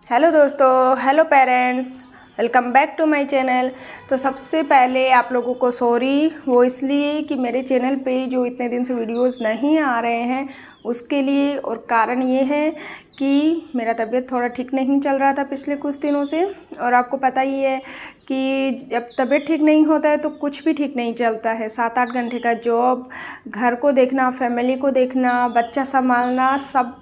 Hello दोस्तों, hello parents, welcome back to my channel. तो सबसे पहले आप लोगों को सॉरी, वो इसलिए कि मेरे चैनल पे जो इतने दिन से वीडियोस नहीं आ रहे हैं उसके लिए। और कारण ये है कि मेरा तबीयत थोड़ा ठीक नहीं चल रहा था पिछले कुछ दिनों से। और आपको पता ही है कि जब तबीयत ठीक नहीं होता है तो कुछ भी ठीक नहीं चलता है। 7-8 घंटे का जॉब, घर को देखना, फैमिली को देखना, बच्चा संभालना, सब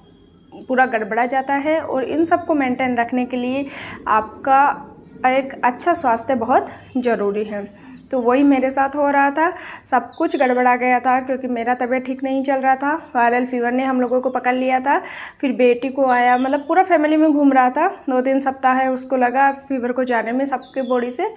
पूरा गड़बड़ा जाता है। और इन सब को मेंटेन रखने के लिए आपका एक अच्छा स्वास्थ्य बहुत ज़रूरी है। तो वही मेरे साथ हो रहा था, सब कुछ गड़बड़ा गया था क्योंकि मेरा तबीयत ठीक नहीं चल रहा था। वायरल फीवर ने हम लोगों को पकड़ लिया था, फिर बेटी को आया, मतलब पूरा फैमिली में घूम रहा था। 2-3 सप्ताह है उसको लगा फीवर को जाने में सबके बॉडी से।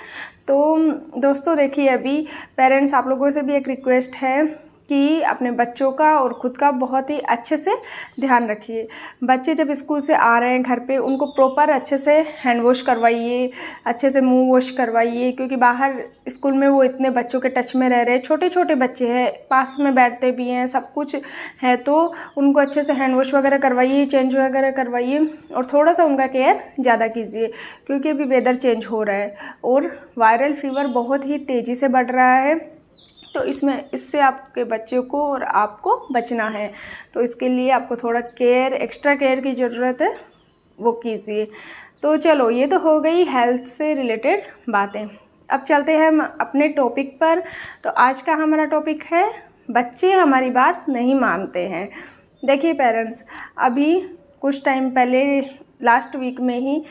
तो दोस्तों देखिए, अभी पेरेंट्स आप लोगों से भी एक रिक्वेस्ट है कि अपने बच्चों का और ख़ुद का बहुत ही अच्छे से ध्यान रखिए। बच्चे जब स्कूल से आ रहे हैं घर पे, उनको प्रॉपर अच्छे से हैंड वॉश करवाइए, अच्छे से मुंह वॉश करवाइए। क्योंकि बाहर स्कूल में वो इतने बच्चों के टच में रह रहे हैं, छोटे छोटे बच्चे हैं, पास में बैठते भी हैं, सब कुछ है। तो उनको अच्छे से हैंड वॉश वगैरह करवाइए, चेंज वगैरह करवाइए और थोड़ा सा उनका केयर ज़्यादा कीजिए। क्योंकि अभी वेदर चेंज हो रहा है और वायरल फीवर बहुत ही तेज़ी से बढ़ रहा है। तो इससे आपके बच्चे को और आपको बचना है। तो इसके लिए आपको थोड़ा केयर, एक्स्ट्रा केयर की ज़रूरत है, वो कीजिए। तो चलो, ये तो हो गई हेल्थ से रिलेटेड बातें। अब चलते हैं हम अपने टॉपिक पर। तो आज का हमारा टॉपिक है, बच्चे हमारी बात नहीं मानते हैं। देखिए पेरेंट्स, अभी कुछ टाइम पहले लास्ट वीक में ही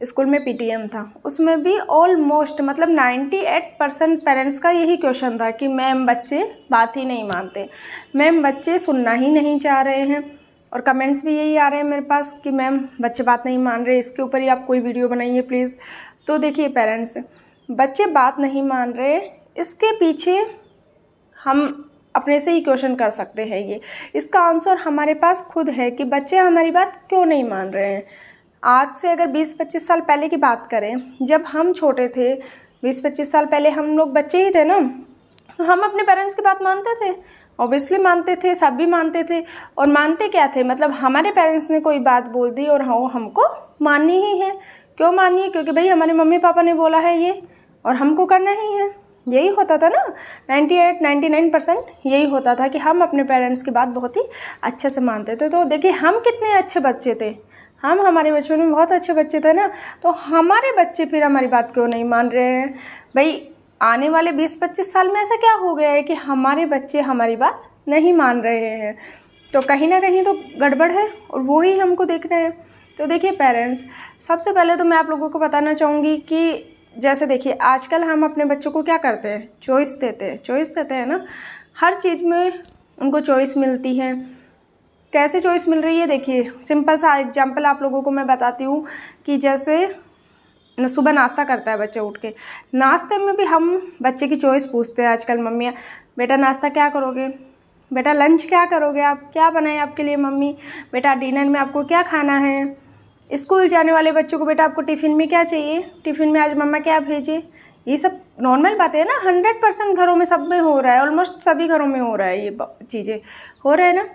स्कूल में पीटीएम था। उसमें भी ऑलमोस्ट मतलब 98% पेरेंट्स का यही क्वेश्चन था कि मैम बच्चे बात ही नहीं मानते, मैम बच्चे सुनना ही नहीं चाह रहे हैं। और कमेंट्स भी यही आ रहे हैं मेरे पास कि मैम बच्चे बात नहीं मान रहे, इसके ऊपर ही आप कोई वीडियो बनाइए प्लीज़। तो देखिए पेरेंट्स, बच्चे बात नहीं मान रहे, इसके पीछे हम अपने से ही क्वेश्चन कर सकते हैं। ये इसका आंसर हमारे पास खुद है कि बच्चे हमारी बात क्यों नहीं मान रहे हैं। आज से अगर 20-25 साल पहले की बात करें, जब हम छोटे थे, 20-25 साल पहले हम लोग बच्चे ही थे ना, तो हम अपने पेरेंट्स की बात मानते थे, ऑब्वियसली मानते थे, सब भी मानते थे। और मानते क्या थे, मतलब हमारे पेरेंट्स ने कोई बात बोल दी और हाँ हमको माननी ही है। क्यों मानिए? क्योंकि भाई हमारे मम्मी पापा ने बोला है ये और हमको करना ही है। यही होता था ना, 98-99% यही होता था कि हम अपने पेरेंट्स की बात बहुत ही अच्छे से मानते थे। तो देखिए हम कितने अच्छे बच्चे थे, हम हमारे बचपन में बहुत अच्छे बच्चे थे ना। तो हमारे बच्चे फिर हमारी बात क्यों नहीं मान रहे हैं? भाई आने वाले 20-25 साल में ऐसा क्या हो गया है कि हमारे बच्चे हमारी बात नहीं मान रहे हैं? तो कहीं ना कहीं तो गड़बड़ है और वो ही हमको देखना है। तो देखिए पेरेंट्स, सबसे पहले तो मैं आप लोगों को बताना चाहूँगी कि जैसे देखिए आजकल हम अपने बच्चों को क्या करते हैं, चॉइस देते हैं ना। हर चीज़ में उनको चॉइस मिलती है। कैसे चॉइस मिल रही है? देखिए सिंपल सा एग्जांपल आप लोगों को मैं बताती हूँ कि जैसे सुबह नाश्ता करता है बच्चा, उठ के नाश्ते में भी हम बच्चे की चॉइस पूछते हैं आजकल मम्मियाँ। बेटा नाश्ता क्या करोगे? बेटा लंच क्या करोगे? आप क्या बनाए आपके लिए मम्मी? बेटा डिनर में आपको क्या खाना है? स्कूल जाने वाले बच्चों को बेटा आपको टिफ़िन में क्या चाहिए? टिफ़िन में आज मम्मा क्या भेजे? ये सब नॉर्मल बातें हैं ना, 100% घरों में सब में हो रहा है, ऑलमोस्ट सभी घरों में हो रहा है, ये चीज़ें हो रहा है ना।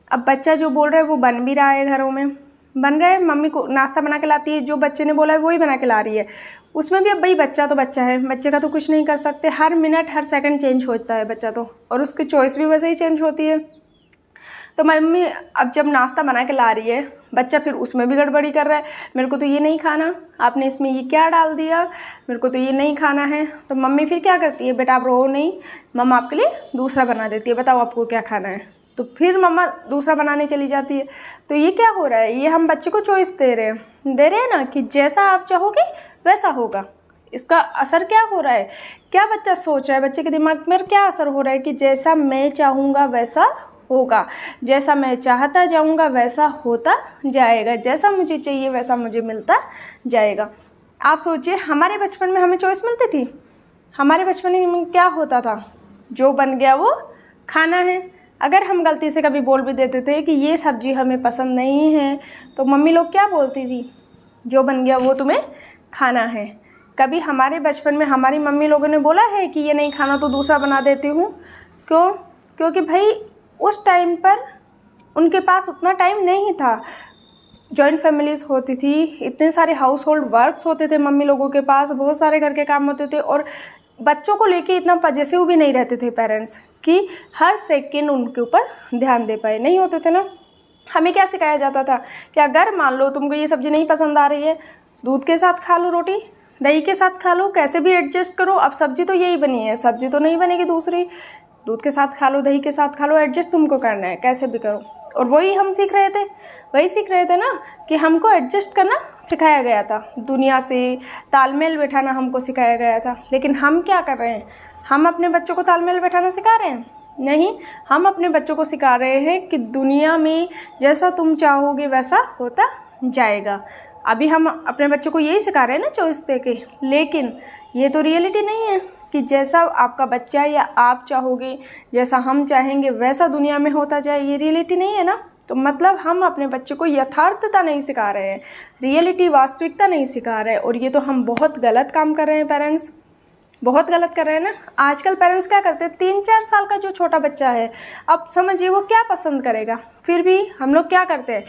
अब बच्चा जो बोल रहा है वो बन भी रहा है, घरों में बन रहा है, मम्मी को नाश्ता बना के लाती है, जो बच्चे ने बोला है वही बना के ला रही है। उसमें भी अब भाई बच्चा तो बच्चा है, बच्चे का तो कुछ नहीं कर सकते, हर मिनट हर सेकंड चेंज होता है बच्चा तो, और उसकी चॉइस भी वैसे ही चेंज होती है। तो मम्मी अब जब नाश्ता बना के ला रही है, बच्चा फिर उसमें भी गड़बड़ी कर रहा है, मेरे को तो ये नहीं खाना, आपने इसमें ये क्या डाल दिया, मेरे को तो ये नहीं खाना है। तो मम्मी फिर क्या करती है, बेटा आप रो नहीं, मम्मा आपके लिए दूसरा बना देती है, बताओ आपको क्या खाना है। तो फिर मम्मा दूसरा बनाने चली जाती है। तो ये क्या हो रहा है, ये हम बच्चे को चॉइस दे रहे हैं ना कि जैसा आप चाहोगे वैसा होगा। इसका असर क्या हो रहा है, क्या बच्चा सोच रहा है, बच्चे के दिमाग में क्या असर हो रहा है कि जैसा मैं चाहूँगा वैसा होगा, जैसा मैं चाहता जाऊँगा वैसा होता जाएगा, जैसा मुझे चाहिए वैसा मुझे मिलता जाएगा। आप सोचिए हमारे बचपन में हमें चॉइस मिलती थी? हमारे बचपन में क्या होता था, जो बन गया वो खाना है। अगर हम गलती से कभी बोल भी देते थे कि ये सब्ज़ी हमें पसंद नहीं है, तो मम्मी लोग क्या बोलती थी, जो बन गया वो तुम्हें खाना है। कभी हमारे बचपन में हमारी मम्मी लोगों ने बोला है कि ये नहीं खाना तो दूसरा बना देती हूँ? क्यों? क्योंकि भाई उस टाइम पर उनके पास उतना टाइम नहीं था। जॉइंट फैमिलीज़ होती थी, इतने सारे हाउस होल्ड वर्क्स होते थे मम्मी लोगों के पास, बहुत सारे घर के काम होते थे, और बच्चों को लेके इतना पजेसिव भी नहीं रहते थे पेरेंट्स कि हर सेकंड उनके ऊपर ध्यान दे पाए, नहीं होते थे ना। हमें क्या सिखाया जाता था कि अगर मान लो तुमको ये सब्ज़ी नहीं पसंद आ रही है, दूध के साथ खा लो रोटी, दही के साथ खा लो, कैसे भी एडजस्ट करो। अब सब्ज़ी तो यही बनी है, सब्ज़ी तो नहीं बनेगी दूसरी, दूध के साथ खा लो, दही के साथ खा लो, एडजस्ट तुमको करना है, कैसे भी करो। और वही हम सीख रहे थे, वही सीख रहे थे ना कि हमको एडजस्ट करना सिखाया गया था, दुनिया से तालमेल बैठाना हमको सिखाया गया था। लेकिन हम क्या कर रहे हैं, हम अपने बच्चों को तालमेल बैठाना सिखा रहे हैं? नहीं, हम अपने बच्चों को सिखा रहे हैं कि दुनिया में जैसा तुम चाहोगे वैसा होता जाएगा। अभी हम अपने बच्चों को यही सिखा रहे हैं ना चॉइस दे के, लेकिन ये तो रियलिटी नहीं है कि जैसा आपका बच्चा या आप चाहोगे, जैसा हम चाहेंगे वैसा दुनिया में होता जाए, ये रियलिटी नहीं है ना। तो मतलब हम अपने बच्चे को यथार्थता नहीं सिखा रहे हैं, रियलिटी वास्तविकता नहीं सिखा रहे हैं, और ये तो हम बहुत गलत काम कर रहे हैं पेरेंट्स, बहुत गलत कर रहे हैं ना। आजकल पेरेंट्स क्या करते हैं, 3-4 साल का जो छोटा बच्चा है, अब समझिए वो क्या पसंद करेगा, फिर भी हम लोग क्या करते हैं,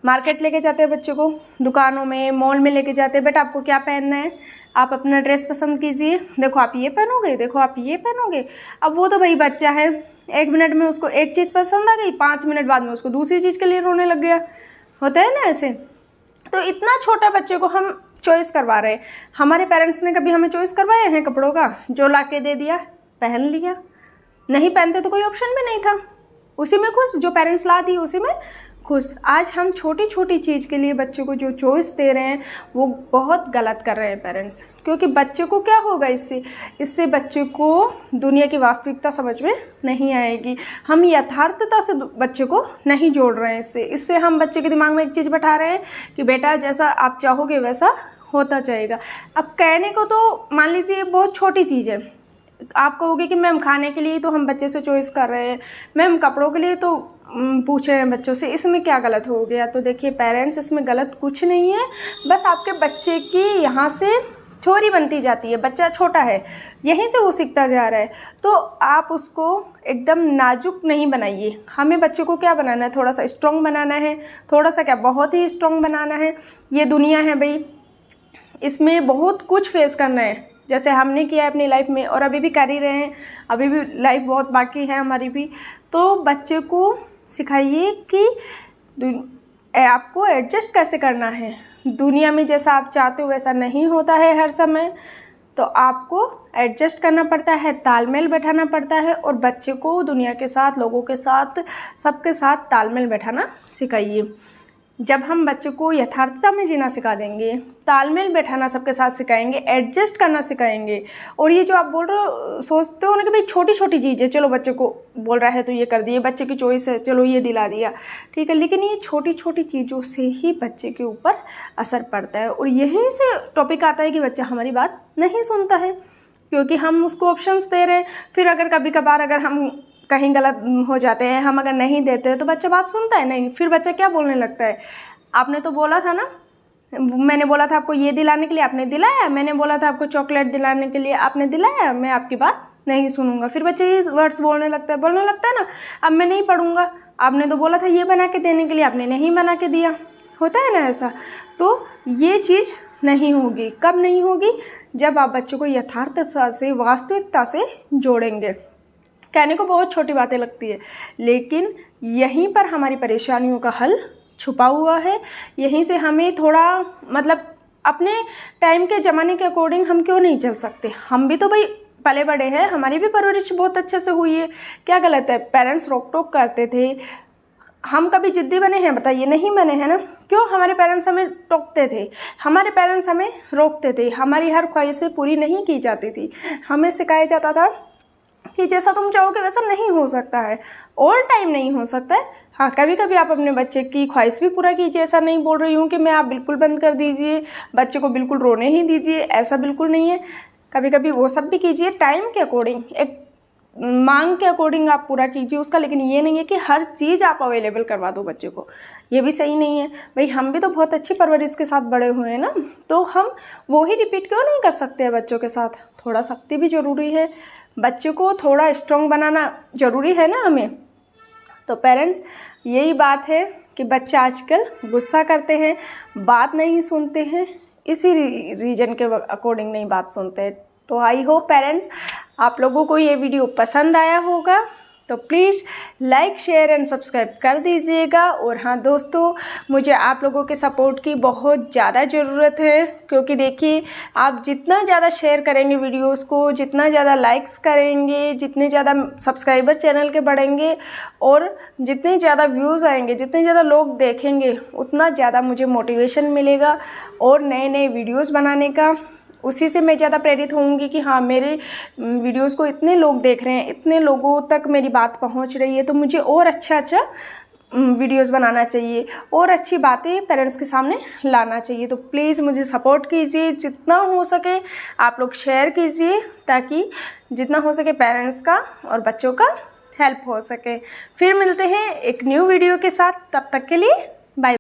मार्केट लेके जाते हैं बच्चों को, दुकानों में, मॉल में लेके जाते हैं, बेटा आपको क्या पहनना है, आप अपना ड्रेस पसंद कीजिए, देखो आप ये पहनोगे, देखो आप ये पहनोगे। अब वो तो भाई बच्चा है, 1 मिनट में उसको एक चीज़ पसंद आ गई, 5 मिनट बाद में उसको दूसरी चीज़ के लिए रोने लग गया, होता है ना ऐसे। तो इतना छोटा बच्चे को हम चॉइस करवा रहे हैं। हमारे पेरेंट्स ने कभी हमें चॉइस करवाया है कपड़ों का? जो ला के दे दिया पहन लिया, नहीं पहनते तो कोई ऑप्शन भी नहीं था, उसी में खुश, जो पेरेंट्स ला दी उसी में खुश। आज हम छोटी छोटी चीज़ के लिए बच्चों को जो चॉइस दे रहे हैं वो बहुत गलत कर रहे हैं पेरेंट्स, क्योंकि बच्चे को क्या होगा इससे बच्चे को दुनिया की वास्तविकता समझ में नहीं आएगी। हम यथार्थता से बच्चे को नहीं जोड़ रहे हैं, इससे हम बच्चे के दिमाग में एक चीज़ बैठा रहे हैं कि बेटा जैसा आप चाहोगे वैसा होता जाएगा। अब कहने को तो मान लीजिए बहुत छोटी चीज़ है, आप कहोगे कि मैम खाने के लिए तो हम बच्चे से चॉइस कर रहे हैं, मैम कपड़ों के लिए तो पूछ रहे हैं बच्चों से, इसमें क्या गलत हो गया? तो देखिए पेरेंट्स, इसमें गलत कुछ नहीं है, बस आपके बच्चे की यहाँ से थ्योरी बनती जाती है। बच्चा छोटा है, यहीं से वो सीखता जा रहा है, तो आप उसको एकदम नाजुक नहीं बनाइए। हमें बच्चे को क्या बनाना है, थोड़ा सा स्ट्रॉन्ग बनाना है, थोड़ा सा क्या बहुत ही स्ट्रॉन्ग बनाना है। ये दुनिया है भाई, इसमें बहुत कुछ फेस करना है, जैसे हमने किया है अपनी लाइफ में और अभी भी कर ही रहे हैं, अभी भी लाइफ बहुत बाकी है हमारी भी। तो बच्चे को सिखाइए कि आपको एडजस्ट कैसे करना है, दुनिया में जैसा आप चाहते हो वैसा नहीं होता है हर समय, तो आपको एडजस्ट करना पड़ता है, तालमेल बैठाना पड़ता है, और बच्चे को दुनिया के साथ, लोगों के साथ, सबके साथ तालमेल बैठाना सिखाइए। जब हम बच्चे को यथार्थता में जीना सिखा देंगे, तालमेल बैठाना सबके साथ सिखाएंगे, एडजस्ट करना सिखाएंगे, और ये जो आप बोल रहे हो, सोचते हो ना कि भाई छोटी छोटी चीज़ है, चलो बच्चे को बोल रहा है तो ये कर दिए, बच्चे की चॉइस है चलो ये दिला दिया, ठीक है, लेकिन ये छोटी छोटी चीज़ों से ही बच्चे के ऊपर असर पड़ता है। और यहीं से टॉपिक आता है कि बच्चा हमारी बात नहीं सुनता है, क्योंकि हम उसको ऑप्शंस दे रहे हैं। फिर अगर कभी कभार अगर हम कहीं गलत हो जाते हैं, हम अगर नहीं देते तो बच्चा बात सुनता है नहीं, फिर बच्चा क्या बोलने लगता है, आपने तो बोला था ना, मैंने बोला था आपको ये दिलाने के लिए, आपने दिलाया, मैंने बोला था आपको चॉकलेट दिलाने के लिए, आपने दिलाया, मैं आपकी बात नहीं सुनूंगा। फिर बच्चे ये वर्ड्स बोलने लगता है ना, अब मैं नहीं पढ़ूंगा, आपने तो बोला था ये बना के देने के लिए, आपने नहीं बना के दिया, होता है ना ऐसा। तो ये चीज़ नहीं होगी। कब नहीं होगी? जब आप बच्चों को यथार्थता से, वास्तविकता से जोड़ेंगे। कहने को बहुत छोटी बातें लगती है, लेकिन यहीं पर हमारी परेशानियों का हल छुपा हुआ है। यहीं से हमें थोड़ा मतलब अपने टाइम के ज़माने के अकॉर्डिंग हम क्यों नहीं चल सकते? हम भी तो भाई पले बड़े हैं, हमारी भी परवरिश बहुत अच्छे से हुई है, क्या गलत है? पेरेंट्स रोक टोक करते थे, हम कभी जिद्दी बने हैं? बताइए, नहीं बने हैं ना। क्यों? हमारे पेरेंट्स हमें टोकते थे, हमारे पेरेंट्स हमें रोकते थे, हमारी हर ख्वाहिशें पूरी नहीं की जाती थी, हमें सिखाया जाता था कि जैसा तुम चाहोगे वैसा नहीं हो सकता है, ऑल टाइम नहीं हो सकता है। हाँ, कभी कभी आप अपने बच्चे की ख्वाहिश भी पूरा कीजिए। ऐसा नहीं बोल रही हूँ कि मैं आप बिल्कुल बंद कर दीजिए, बच्चे को बिल्कुल रोने ही दीजिए, ऐसा बिल्कुल नहीं है। कभी कभी वो सब भी कीजिए, टाइम के अकॉर्डिंग, एक मांग के अकॉर्डिंग आप पूरा कीजिए उसका, लेकिन ये नहीं है कि हर चीज़ आप अवेलेबल करवा दो बच्चे को, ये भी सही नहीं है। भाई हम भी तो बहुत अच्छी परवरिश के साथ बड़े हुए हैं ना, तो हम वो ही रिपीट क्यों नहीं कर सकते हैं बच्चों के साथ? थोड़ा सख्ती भी ज़रूरी है, बच्चे को थोड़ा स्ट्रॉन्ग बनाना ज़रूरी है ना हमें। तो पेरेंट्स यही बात है कि बच्चे आजकल गुस्सा करते हैं, बात नहीं सुनते हैं, इसी रीज़न के अकॉर्डिंग नहीं बात सुनते हैं। तो आई होप पेरेंट्स आप लोगों को ये वीडियो पसंद आया होगा, तो please like share and subscribe कर दीजिएगा। और हाँ दोस्तों, मुझे आप लोगों के सपोर्ट की बहुत ज़्यादा ज़रूरत है, क्योंकि देखिए आप जितना ज़्यादा शेयर करेंगे वीडियोस को, जितना ज़्यादा लाइक्स करेंगे, जितने ज़्यादा सब्सक्राइबर चैनल के बढ़ेंगे और जितने ज़्यादा व्यूज़ आएंगे, जितने ज़्यादा लोग देखेंगे, उतना ज़्यादा मुझे मोटिवेशन मिलेगा और नए नए वीडियोज़ बनाने का। उसी से मैं ज़्यादा प्रेरित होंगी कि हाँ मेरे वीडियोस को इतने लोग देख रहे हैं, इतने लोगों तक मेरी बात पहुंच रही है, तो मुझे और अच्छा वीडियोस बनाना चाहिए और अच्छी बातें पेरेंट्स के सामने लाना चाहिए। तो प्लीज़ मुझे सपोर्ट कीजिए, जितना हो सके आप लोग शेयर कीजिए, ताकि जितना हो सके पेरेंट्स का और बच्चों का हेल्प हो सके। फिर मिलते हैं एक न्यू वीडियो के साथ, तब तक के लिए